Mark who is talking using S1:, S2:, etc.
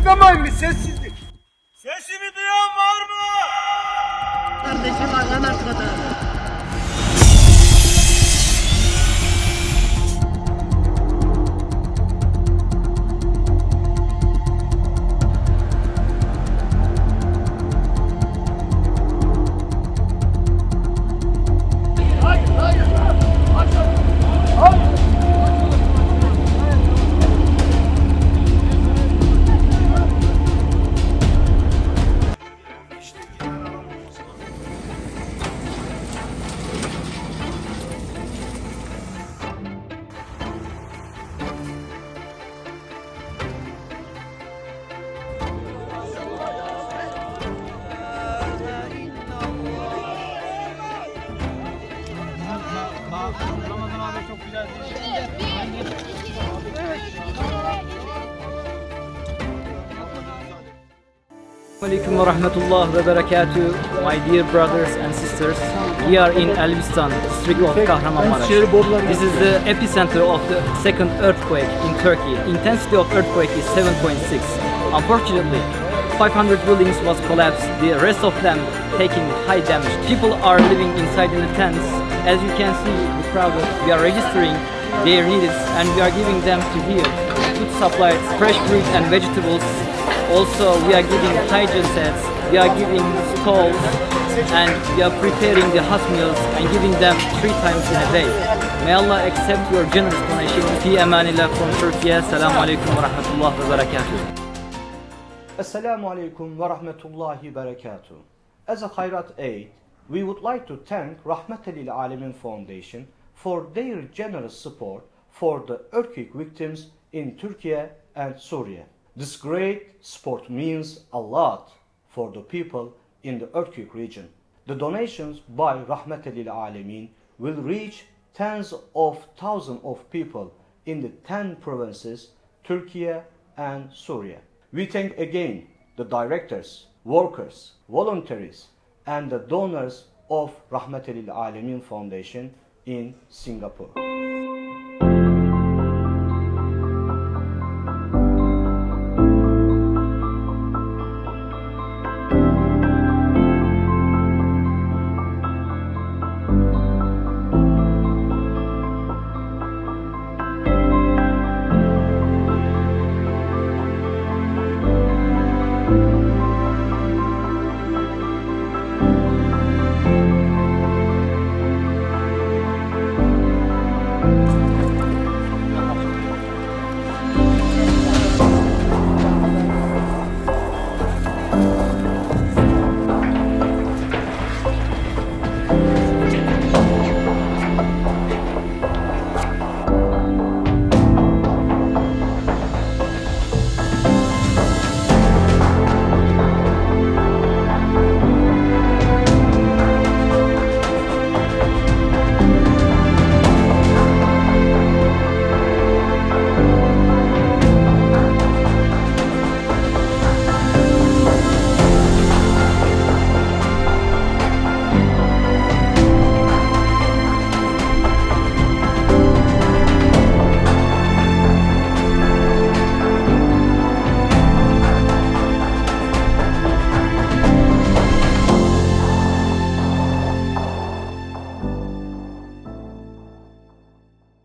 S1: açıklamayın bir sessizlik.
S2: Sesimi duyan var mı?
S3: Kardeşim Allah'ın arkada.
S2: Ramazan abi çok güzel.
S4: Assalamualaikum warahmatullahi wabarakatuh, my dear brothers and sisters. We are in Elbistan, district of Kahramanmaraş. This is the epicenter of the second earthquake in Turkey. Intensity of earthquake is 7.6. Unfortunately, 500 buildings was collapsed, the rest of them taking high damage. People are living inside in the tents. As you can see, the crowd, we are registering their needs and we are giving them to here food supplies, fresh fruit and vegetables. Also, we are giving hygiene sets, we are giving stalls, and we are preparing the hot meals and giving them 3 times in a day. May Allah accept your generous donation. Fi emanillah from Turkiye. Assalamu alaikum wa rahmatullahi wa barakatuh.
S5: Assalamu alaikum wa rahmatullahi wa barakatuh. As a Khairat Aid, we would like to thank Rahmatel Alemin Foundation for their generous support for the earthquake victims in Turkey and Syria. This great support means a lot for the people in the earthquake region. The donations by Rahmatel Alemin will reach tens of thousands of people in the 10 provinces, Turkey and Syria. We thank again the directors, workers, volunteers, and the donors of Rahmatel Alemin Foundation in Singapore.